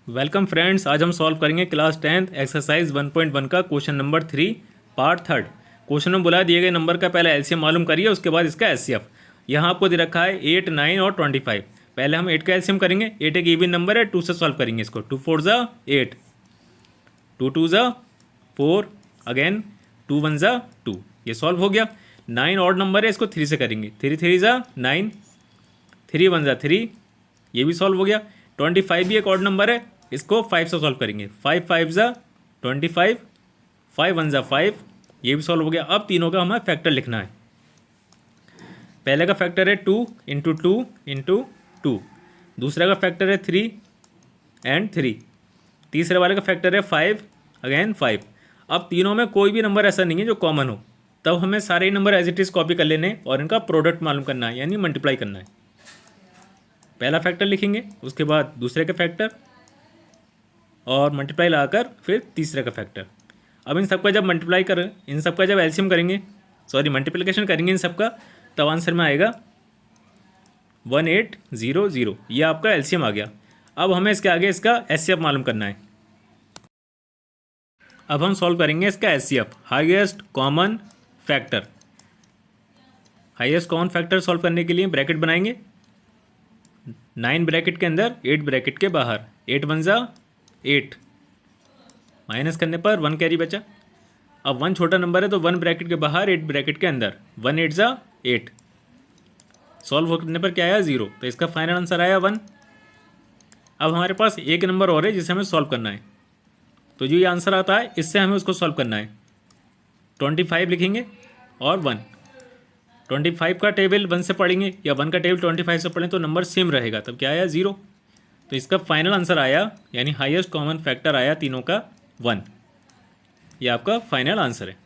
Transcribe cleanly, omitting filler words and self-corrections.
Welcome friends, आज हम solve करेंगे क्लास 10th एक्सरसाइज 1.1 का क्वेश्चन नंबर 3 पार्ट 3। क्वेश्चन में बोला दिए गए नंबर का पहले एलसीएम मालूम करिए, उसके बाद इसका एचसीएफ। यहाँ आपको दे रखा है 8, 9 और 25। पहले हम 8 का एलसीएम करेंगे। 8 एक इवन नंबर है, 2 से सॉल्व करेंगे इसको। 2 4 ज़ा 8, 2 2 ज़ा 4, अगेन 2 1 ज़ा 2, ये सॉल्व हो गया। 9 ऑड नंबर है, इसको 3 से करेंगे। 3 3 ज़ा 9, 3 1 ज़ा 3, ये भी सॉल्व हो गया। 25 भी एक ऑड नंबर है, इसको 5 से सॉल्व करेंगे। 5 5 ज़ा 25, 5 1 ज़ा 5, ये भी सॉल्व हो गया। अब तीनों का हमें फैक्टर लिखना है। पहले का फैक्टर है 2 इंटू 2 इंटू 2, दूसरे का फैक्टर है 3 एंड 3, तीसरे वाले का फैक्टर है 5 अगेन 5। अब तीनों में कोई भी नंबर ऐसा नहीं है जो कॉमन हो, तब हमें सारे number as it is copy कर लेने और इनका प्रोडक्ट मालूम करना है, यानी मल्टीप्लाई करना है। पहला फैक्टर लिखेंगे, उसके बाद दूसरे का फैक्टर और मल्टीप्लाई लगाकर फिर तीसरे का फैक्टर। अब इन सबका जब मल्टीप्लाई कर इन सबका जब एलसीएम करेंगे, मल्टीप्लिकेशन करेंगे इन सबका, तब आंसर में आएगा 1800। ये आपका एलसीएम आ गया। अब हमें इसके आगे इसका एचसीएफ मालूम करना है। अब हम सॉल्व करेंगे इसका HCF, highest common factor. Highest common factor solve करने के लिए ब्रैकेट बनाएंगे, 9 ब्रैकेट के अंदर 8 ब्रैकेट के बाहर। 8 1 ज़ा 8, माइनस करने पर 1 कैरी बचा। अब 1 छोटा नंबर है तो 1 ब्रैकेट के बाहर 8 ब्रैकेट के अंदर। 1 8 ज़ा 8, सॉल्व करने पर क्या आया 0, तो इसका फाइनल आंसर आया 1। अब हमारे पास एक नंबर और है जिसे हमें सॉल्व करना है, तो जो ये आंसर आता है इससे हमें उसको सॉल्व करना है। 25 लिखेंगे और 1। 25 का टेबल 1 से पढ़ेंगे या 1 का टेबल 25 से पढ़ें तो नंबर सेम रहेगा, तब क्या आया 0। तो इसका फाइनल आंसर आया, यानी हाईएस्ट कॉमन फैक्टर आया तीनों का 1। ये आपका फाइनल आंसर है।